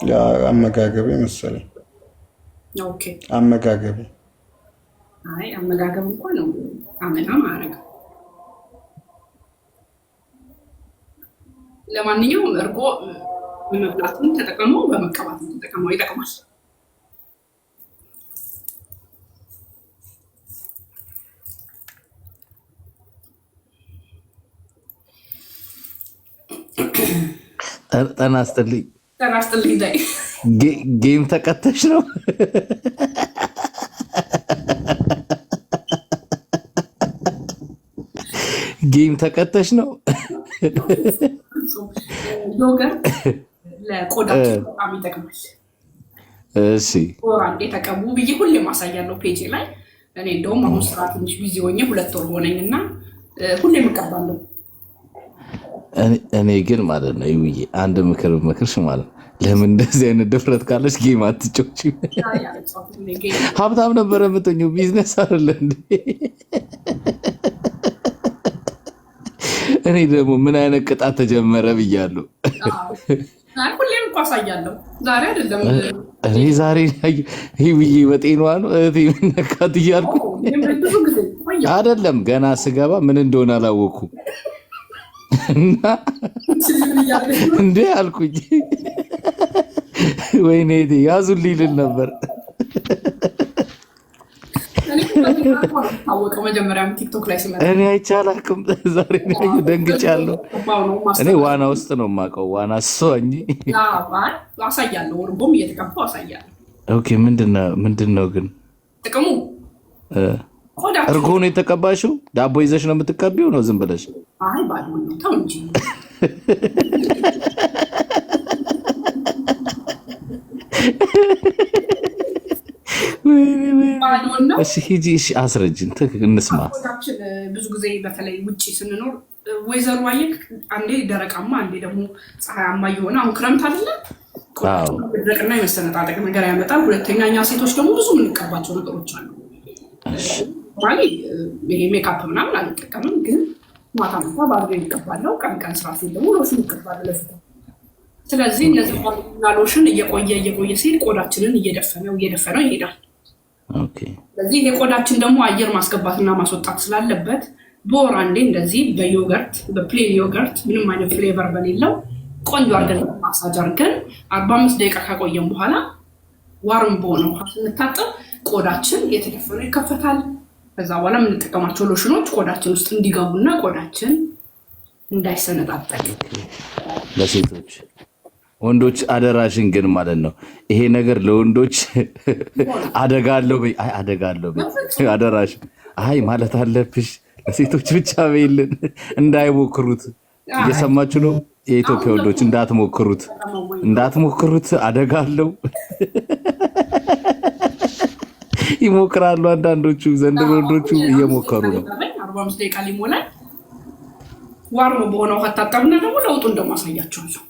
ያ አመጋገቤ መሰለኝ። ኦኬ። አመጋገቤ አይ አመጋገብ እንኳን ነው አመና ማረግ። ለማንኛውም እርጎ በመብላትም ተጠቀሙ፣ በመቀባትም ተጠቀሙ፣ ይጠቅማል። ጤና ይስጥልኝ። ጤና ይስጥልኝ። ዳይ ጌም ተቀተሽ ነው? ጌም ተቀተሽ ነው? ዮገርት ለቆዳችን በጣም ይጠቅማል። እሺ ወር አንዴ ተቀቡ ብዬ ሁሌ ማሳያለሁ ፔጅ ላይ። እኔ እንደውም አሁን ስራ ትንሽ ቢዚ ሆኜ 2 ወር ሆነኝና ሁሌ እቀባለሁ። እኔ ግን ማለት ነው ይውዬ አንድ ምክር መክርሽ ማለት ለምን እንደዚህ አይነት ድፍረት ካለሽ ጌም አትጮቺ። ሀብታም ነበረ የምትሆኚው ቢዝነስ አይደለ እንዴ? እኔ ደግሞ ምን አይነት ቅጣት ተጀመረ ብያለሁ። ሁሌም እኮ አሳያለሁ። ዛሬ አይደለም እኔ ዛሬ ይውዬ በጤናዋ ነው እህቴ ነካት እያልኩ አይደለም ገና ስገባ ምን እንደሆነ አላወኩም። እና እንዴ አልኩኝ ወይኔ ያዙልኝ ልል ነበር። እኔ አይቼ አላውቅም። ዛሬ ደንግጫለሁ። እኔ ዋና ውስጥ ነው የማውቀው። ዋና እሷኝ አሳያለሁ። ወርቦም እየተቀባው አሳያለሁ። ኦኬ ምንድን ነው ግን ጥቅሙ? እርጎ ነው የተቀባሽው? ዳቦ ይዘሽ ነው የምትቀቢው ነው ዝም ብለሽ? አይ ባልሆን ነው ተው እንጂ። እሺ ሂጂ፣ እሺ አስረጅን፣ እንስማ። ብዙ ጊዜ በተለይ ውጭ ስንኖር ወይዘሮ አየክ አንዴ ደረቃማ አንዴ ደግሞ ፀሐያማ የሆነ አሁን ክረምት አይደለ? ደረቅና የመሰነጣጠቅ ነገር ያመጣል። ሁለተኛ እኛ ሴቶች ደግሞ ብዙ የምንቀባቸው ነገሮች አሉ። ይሄ ሜካፕ ምናምን አልጠቀምም፣ ግን ማታ ማታ ባዝሬ ይቀባለው። ቀን ቀን ስራ ሲል ደግሞ ሎሽን ይቀባል ለፊት። ስለዚህ እነዚህ ባዝሬና ሎሽን እየቆየ ሲል ቆዳችንን እየደፈነው ይሄዳል። ስለዚህ የቆዳችን ደግሞ አየር ማስገባትና ማስወጣት ስላለበት በወር አንዴ እንደዚህ በፕሌን ዮገርት ምንም አይነት ፍሌቨር በሌለው ቆንጆ አድርገን ማሳጅ አድርገን 45 ደቂቃ ካቆየን በኋላ ዋርም በሆነ ውሃ ስንታጠብ ቆዳችን እየተደፈነ ይከፈታል። ከዛ በኋላ የምንጠቀማቸው ሎሽኖች ቆዳችን ውስጥ እንዲገቡና ቆዳችን እንዳይሰነጣጠቅ። ለሴቶች ወንዶች አደራሽን ግን ማለት ነው ይሄ ነገር ለወንዶች አደጋለሁ አደራሽ አይ ማለት አለብሽ። ለሴቶች ብቻ በይልን እንዳይሞክሩት። እየሰማችሁ ነው የኢትዮጵያ ወንዶች? እንዳትሞክሩት አደጋለሁ። ይሞክራሉ አንዳንዶቹ። ዘንድሮ ወንዶቹ እየሞከሩ ነው። 45 ደቂቃ ሊሞላል ዋርሞ በሆነ ውሃ ታጠብና ደግሞ ለውጡ እንደማሳያቸዋለሁ።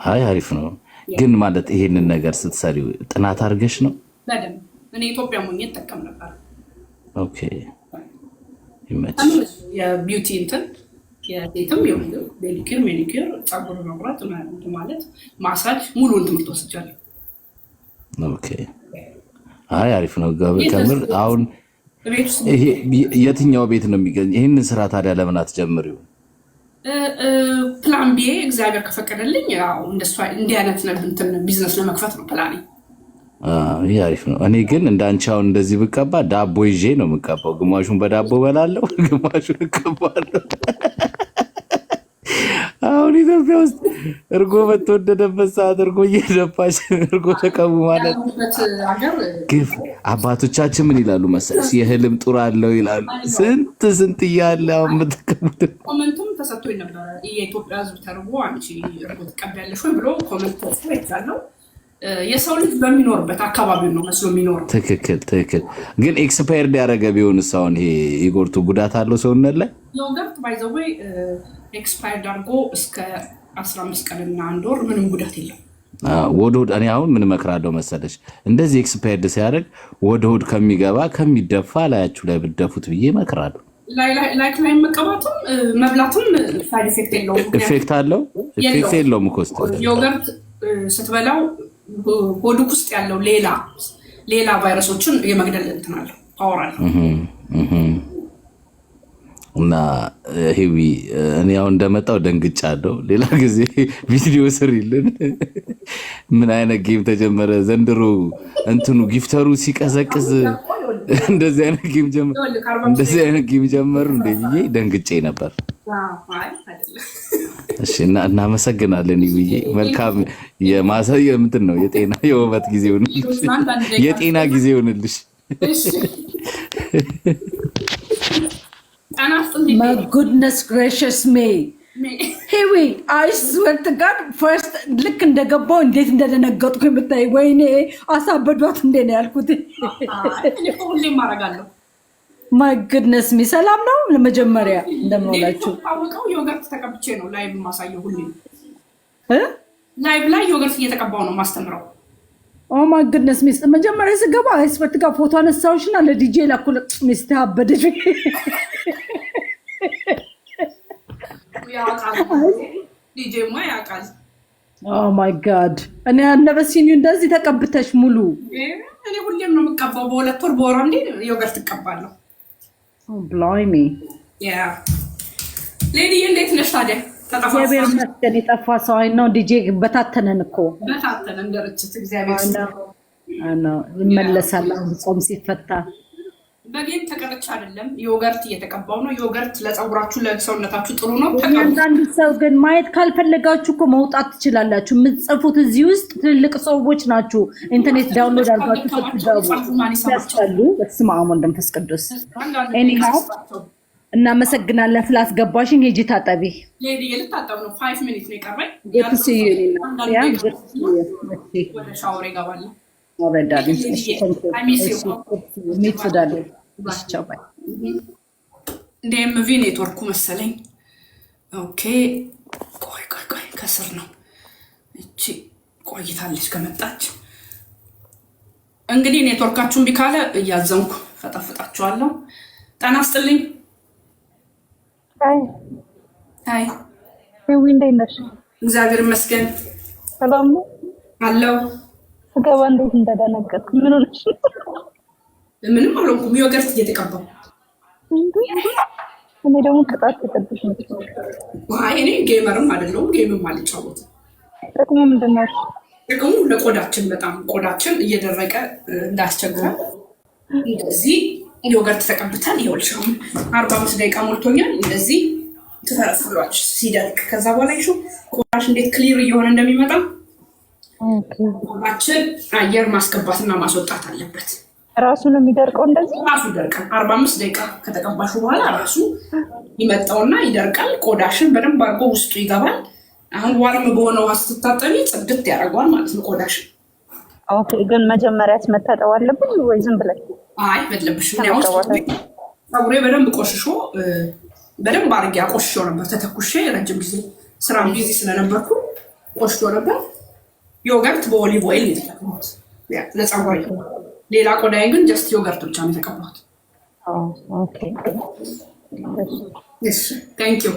አይ አሪፍ ነው። ግን ማለት ይሄንን ነገር ስትሰሪው ጥናት አድርገሽ ነው? በደምብ እኔ ኢትዮጵያ ሞኝ ተጠቀም ነበር። ኦኬ ይመችሽ። የቢዩቲ እንትን የሴትም የወንድም ሜኒኪር ፀጉር መቁረጥ ማለት ማሳጅ ሙሉውን ትምህርት ወስጃለሁ። ኦኬ አይ አሪፍ ነው። ከምር አሁን የትኛው ቤት ነው የሚገኝ ይህንን ስራ ታዲያ ለምን አትጀምሪው? ፕላን ቢ እግዚአብሔር ከፈቀደልኝ እንዲህ አይነት ቢዝነስ ለመክፈት ነው ፕላኔ። ይህ አሪፍ ነው። እኔ ግን እንዳንቺ አሁን እንደዚህ ብቀባ ዳቦ ይዤ ነው የምቀባው። ግማሹን በዳቦ በላለሁ፣ ግማሹን እቀባለሁ። አሁን ኢትዮጵያ ውስጥ እርጎ በተወደደበት ሰዓት እርጎ እየደፋች እርጎ ተቀቡ ማለት ግፍ። አባቶቻችን ምን ይላሉ መሰለሽ? የህልም ጡር አለው ይላሉ። ስንት እያለ አሁን የምትቀቡት ኮመንቱም ተሰጥቶኝ ነበረ። የኢትዮጵያ ሕዝብ ተርቦ አንቺ እርጎ ትቀቢያለሽ ወይ ብሎ ኮመንት ተጽፎ ይቻለው። የሰው ልጅ በሚኖርበት አካባቢ ነው መስሎ የሚኖረው። ትክክል። ግን ኤክስፓየርድ ያደረገ ቢሆንስ አሁን ይሄ የጎርቱ ጉዳት አለው ሰውነት ላይ? ዮገርት ባይ ዘ ዌይ ኤክስፓየርድ አድርጎ እስከ 15 ቀንና 1 ወር ምንም ጉዳት የለም። ወደ ሆድ እኔ አሁን ምን እመክራለሁ መሰለሽ? እንደዚህ ኤክስፓየርድ ሲያደርግ ወደ ሆድ ከሚገባ ከሚደፋ ላያችሁ ላይ ብትደፉት ብዬ እመክራለሁ። ላይክ ላይ መቀባቱም መብላቱም ሳይድ ኢፌክት የለውም። ኢፌክት አለው ኢፌክት የለውም እኮ ዮገርት ስትበላው ሆድክ ውስጥ ያለው ሌላ ቫይረሶችን የመግደል እንትን አለው ፓወር አለው። እና ሂዊ እኔ ያው እንደመጣው ደንግጫለሁ። ሌላ ጊዜ ቪዲዮ ስሪልን። ምን አይነት ጌም ተጀመረ ዘንድሮ? እንትኑ ጊፍተሩ ሲቀዘቅዝ እንደዚህ አይነት ጌም ጀመሩ እንዴ ብዬ ደንግጬ ነበር። እሺ እና እናመሰግናለን ብዬ መልካም የማሳየ ምንድን ነው የጤና የውበት ጊዜ ይሁንልሽ፣ የጤና ጊዜ ይሁንልሽ። My goodness gracious me. Hey, I swear to God, first ልክ እንደገባው እንዴት እንደደነገጥኩ የምታይ ወይኔ አሳበዷት እንዴ ነው ያልኩት። ሁሌም ማረጋለሁ። My goodness me ሰላም ነው። ለመጀመሪያ እንደምንላችሁ አውቀው ዮገርት ተቀብቼ ነው ላይቭ ማሳየው። ሁሌም ላይቭ ላይ ዮገርት እየተቀባው ነው ማስተምረው። Oh my goodness me መጀመሪያ ስገባ አይስፈት ጋር ፎቶ አነሳውሽና ለዲጄ ላኩል ሚስት አበደሽ። ዲጄ ማ ያውቃል። Oh my god እኔ አነበሲኝ እንደዚህ ተቀብተሽ ሙሉ እኔ ሁሌም ነው የምቀባው። በሁለት ወር በወር አንዴ ዮገርት እቀባለሁ። Oh blimey yeah ሌዲ እንዴት ነሽ ታዲያ? እግዚአብሔር ይመስገን። የጠፋ ሰው አይ ነው ዲጄ በታተነን እኮ በታተነን እንደርችት እግዚአብሔር ነው ይመለሳል። ጾም ሲፈታ በጌም ተቀርቻ አይደለም ዮገርት እየተቀባው ነው። ዮገርት ለፀጉራችሁ ለሰውነታችሁ ጥሩ ነው። አንዳንድ ሰው ግን ማየት ካልፈለጋችሁ እኮ መውጣት ትችላላላችሁ። የምትጽፉት እዚህ ውስጥ ትልቅ ሰዎች ናችሁ። ኢንተርኔት ዳውንሎድ አድርጋችሁ ትገቡ። በስመ አብ ወወልድ ወመንፈስ ቅዱስ። ኤኒሃው እናመሰግናለን ስላስገባሽኝ። ሂጂ ታጠቢ። ሌዲ ልታጠብ ነው። 5 ሚኒት ነው የቀረኝ። ወደ ሻወር ይገባል። ዲኤምቪ ኔትወርኩ መሰለኝ። ኦኬ ቆይ ከስር ነው እቺ ቆይታለች ከመጣች። እንግዲህ ኔትወርካችሁን ቢካለ እያዘንኩ ፈጣፍጣችኋለሁ። ጤና ይስጥልኝ። ሃይ ሄዊ እንዴት ነሽ? እግዚአብሔር ይመስገን። ሰላም ነው አለው። ስገባ እንዴት እንደደነገጥኩ ምን ሆነሽ? ምንም አልሆንኩም። ዮገርት እየተቀባው እኔ ደግሞ ቅጣት ተቀብሽ ነው። አይ እኔ ጌመርም አይደለሁም፣ ጌምም አልጫወትም። ጥቅሙ ምንድን ነው? ጥቅሙ ለቆዳችን በጣም ቆዳችን እየደረቀ እንዳያስቸግረን እንደዚህ ዮገርት ተቀብተን ይኸውልሽ 45 ደቂቃ ሞልቶኛል። እንደዚህ ትፈረፍሏች ሲደርቅ ከዛ በኋላ ይሹ ቆዳሽ እንዴት ክሊር እየሆነ እንደሚመጣ ቆዳችን አየር ማስገባትና ማስወጣት አለበት። ራሱ ነው የሚደርቀው። እንደዚህ ራሱ ይደርቃል። 45 ደቂቃ ከተቀባሹ በኋላ ራሱ ይመጣውና ይደርቃል። ቆዳሽን በደንብ አድርጎ ውስጡ ይገባል። አሁን ዋርም በሆነ ውሃ ስትታጠቢ ጽድት ያደርገዋል ማለት ነው ቆዳሽን። ኦኬ ግን መጀመሪያ መታጠብ አለብን ወይ ዝም ብለን? አይ በለብሽም ነው። ፀጉሬ በደንብ ቆሽሾ በደንብ አድርጌ አቆሽሾ ነበር። ተተኩሼ ረጅም ጊዜ ስራም ቢዚ ስለነበርኩ ቆሽሾ ነበር። ዮገርት በኦሊቭ ኦይል የተቀባሁት ለፀጉሬ። ሌላ ቆዳዬ ግን ጀስት ዮገርት ብቻ ነው የተቀባሁት። ኦኬ እሺ ታንክ ዩ።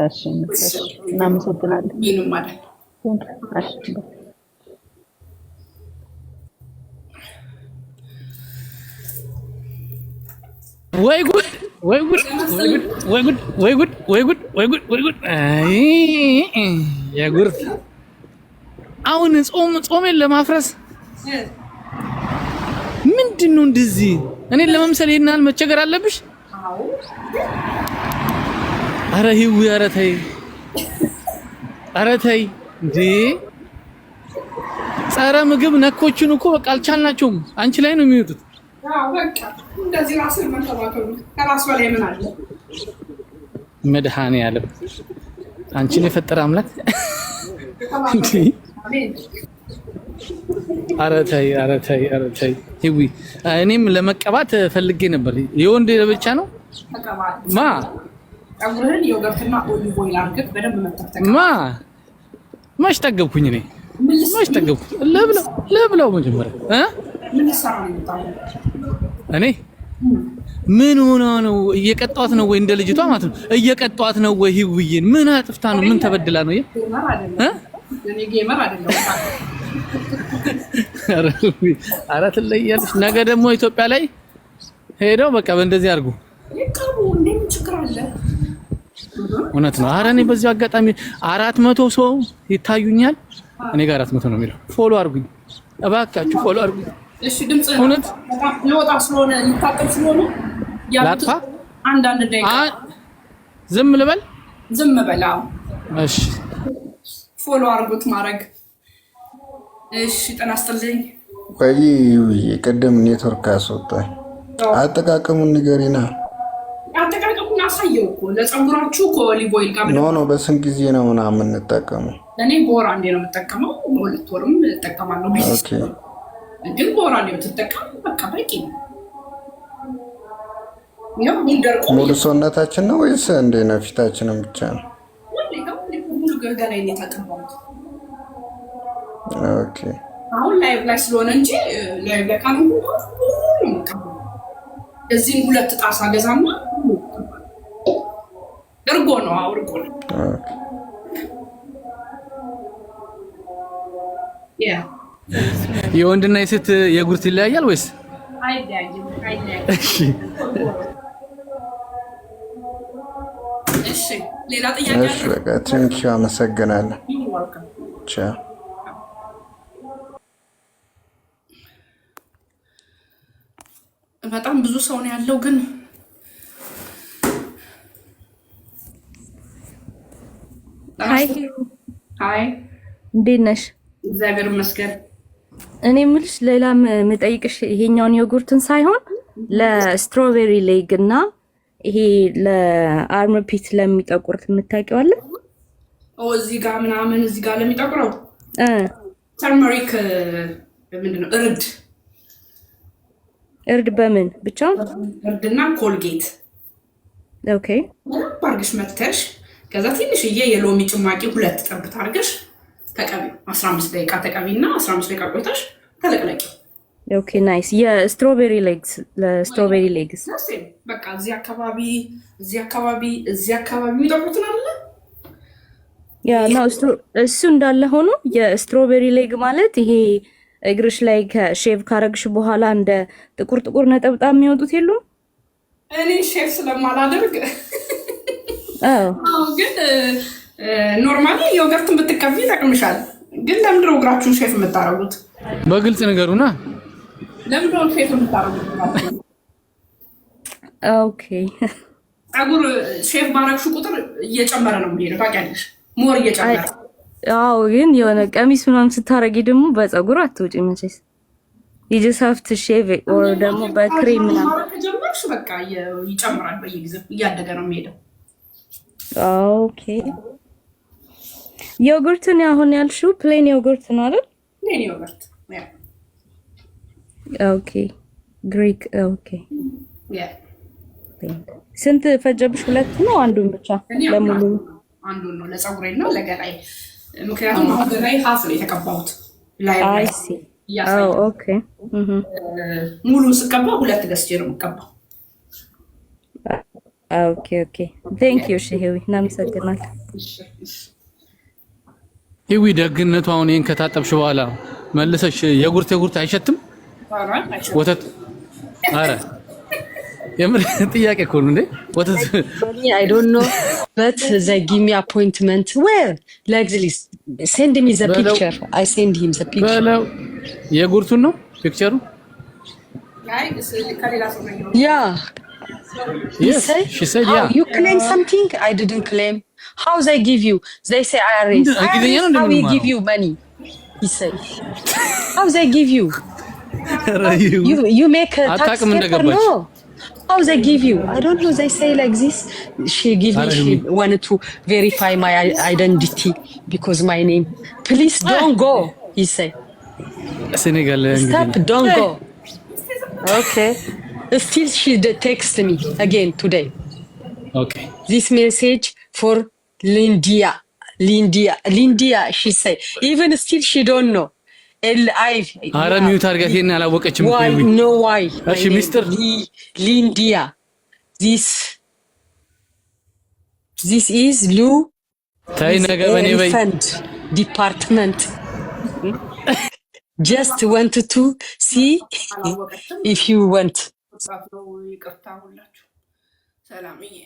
እሺ እናመሰግናለን። ምንም አይደል። እሺ ወይ ጉድ ወይ ጉድ ወይ ጉድ ወይ ጉድ ወይ ጉድ ወይ ጉድ ወይ ጉድ! አይ የጉድ! አሁን ጾሜን ለማፍረስ ምንድን ነው እንደዚህ? እኔን ለመምሰል ይሄን ያህል መቸገር አለብሽ? ኧረ ሂዊ ኧረ ተይ ኧረ ተይ እንዴ! ጸረ ምግብ ነኮችን እኮ በቃ አልቻልናቸውም። አንቺ ላይ ነው የሚወጡት። በቃ እንደዚህ ራስን መንከባከብ ከራስ በላይ ምን አለ? መድኃኔዓለም አንቺን የፈጠረ አምላክ እንዴ! ኧረ ተይ ኧረ ተይ ኧረ ተይ ሂዊ። እኔም ለመቀባት ፈልጌ ነበር። የወንድ ብቻ ነው ማ ፀጉርህን ዮገርትና ኦሊቭ ኦይል አድርገህ በደንብ መተክተክ ማ ማሽ ጠገብኩኝ። እኔ ማሽ ጠገብኩ። ለብለው መጀመሪያ ምን ሰራ ነው የምታውቀው? እኔ ምን ሆና ነው? እየቀጧት ነው ወይ? እንደ ልጅቷ ማለት ነው እየቀጧት ነው ወይ? ህውዬን ምን አጥፍታ ነው? ምን ተበድላ ነው? እኔ ጌመር አይደለም። ኧረ ትለያለሽ። ነገ ደግሞ ኢትዮጵያ ላይ ሄደው በቃ በእንደዚህ አድርጉ ይቀሩ። እንደምን ችግር አለ? እውነት ነው። ኧረ እኔ በዚህ አጋጣሚ 400 ሰው ይታዩኛል። እኔ ጋር 400 ነው የሚለው። ፎሎ አድርጉኝ እባካችሁ፣ ፎሎ አድርጉኝ። እሺ ድምጽ እውነት ለወጣ ስለሆነ ልታጠፍ ስለሆነ ላጥፋ። አንዳንድ ደቂቃ ዝም ልበል? ዝም በላ። እሺ ፎሎ አድርጉት ማድረግ። እሺ ጤና ይስጥልኝ። ወይ ቅድም ኔትወርክ አስወጣኝ። አጠቃቀሙን ንገሪና። አጠቃቀሙን አሳየው እኮ ለፀጉራችሁ ከኦሊቭ ኦይል ጋር ኖ በስንት ጊዜ ነው ምናምን የምንጠቀመው? እኔ በወር አንዴ ነው የምጠቀመው። በሁለት ወርም እጠቀማለሁ። ኦኬ ግን በወር አንዴ ብትጠቀም በቃ በቂ ነው። ያው እንደርቆ ሙሉ ሰውነታችን ነው ወይስ እንደ ነው ፊታችንን ብቻ ነው? ሙሉ ገላዬን ነው የተቀባሁት። ኦኬ አሁን ላይቭ ላይ ስለሆነ እንጂ ላይቭ ላይ ካሉ እዚህም 2 ጣሳ ገዛማ እርጎ ነው። እርጎ ነው። ያ የወንድና የሴት የጉርት ይለያያል ወይስ አይለያይም? እሺ ሌላ ጥያቄ? እሺ በቃ ቴንኪው፣ አመሰግናለሁ። ቻው። በጣም ብዙ ሰው ነው ያለው ግን ሃይ እንዴት ነሽ? እግዚአብሔር ይመስገን። እኔ የምልሽ ሌላ የምጠይቅሽ ይሄኛውን ዮጉርትን ሳይሆን ለስትሮቤሪ ሌግ እና ይሄ ለአርምፒት ለሚጠቁርት የምታውቂው አለ? እዚህ ጋር ምናምን እዚህ ጋር ለሚጠቁረው ተርመሪክ ምንድነው? እርድ በምን ብቻ? እርድና ኮልጌት። ኦኬ ባርግሽ መተሽ ከዛ ትንሽዬ የሎሚ ጭማቂ 2 ጠብታ አድርገሽ ተቀቢው። 15 ደቂቃ ተቀቢና 15 ደቂቃ ቆይተሽ ተለቅለቂ። ኦኬ ናይስ። የስትሮቤሪ ሌግስ ለስትሮቤሪ ሌግስ በቃ እዚህ አካባቢ የሚጠቁሩትን አለ። ያ ነው እሱ እንዳለ ሆኖ የስትሮቤሪ ሌግ ማለት ይሄ እግርሽ ላይ ከሼቭ ካረግሽ በኋላ እንደ ጥቁር ጥቁር ነጠብጣብ የሚወጡት የሉም? እኔ ሼቭ ስለማላደርግ ግን ኖርማሊ ዮገርትን ብትቀቢ ይጠቅምሻል። ግን ለምንድነው እግራችሁን ሼፍ የምታረጉት? በግልጽ ነገሩና ለምንድነው ሼፍ የምታረጉት? ኦኬ ፀጉር ሼፍ ባረግሽ ቁጥር እየጨመረ ነው የሚሄደው። ታውቂያለሽ፣ ሞር እየጨመረ። አዎ ግን የሆነ ቀሚስ ምናምን ስታረጊ ደግሞ በፀጉር አትውጪ መቼስ። ይጀሳፍት ሼቭ ኦር ደግሞ በክሬም ምናምን ከጀመርሽ በቃ ይጨምራል። በየጊዜው እያደገ ነው የሚሄደው። ኦኬ ዮጉርትን አሁን ያልሽው ፕሌን ዮጉርት ነው አይደል? ፕሌን ዮጉርት ያ። ኦኬ ግሪክ ኦኬ ያ። ስንት ፈጀብሽ? 2 ነው አንዱን ብቻ ለሙሉ? አንዱን ነው ለፀጉሬና ለገላዬ። ምክንያቱም አሁን ገላዬ ሀፍ ነው የተቀባሁት ላይ አይ ሲ ኦኬ ሙሉ ስቀባ 2 ገዝቼ ነው የምቀባው። ኦኬ ቴንክ ዩ ሺሂዊ እናመሰግናለን። ይዊ ደግነቱ አሁን ይሄን ከታጠብሽ በኋላ መልሰሽ የጉርት አይሸትም? ወተት አረ የምር ጥያቄ እኮ ነው እንዴ? ወተት I don't know but they give me appointment where like this send me the picture I send him the picture በለው የጉርቱን ነው ፒክቸሩ? yeah yes she said yeah. You claim something I didn't claim. How they give you? They say IRS. How we give you money? He said. How they give you? You make a tax paper? No. How they give you? I don't know. They say like this. She wanted to verify my identity because my name. Please don't go. He said. Senegal. Stop. Don't go. Okay. Still she text me again today. Okay. This message for Lindia, she say. Even still she don't know. LI. አረ ሚዩት አድርጋት ይሄን አላወቀችም እኮ Why? ይሁን No, why? እሺ ሚስተር Lindia. This is Lou. ታይ ነገ በኔ በይ Fund department. Just want to see if you want. ሰላምዬ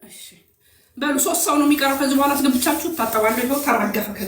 እሺ በሉ 3 ሰው ነው የሚቀረው። ከዚህ በኋላ አስገብቻችሁ ታጠባለሁ። ይኸው ተራገፈ።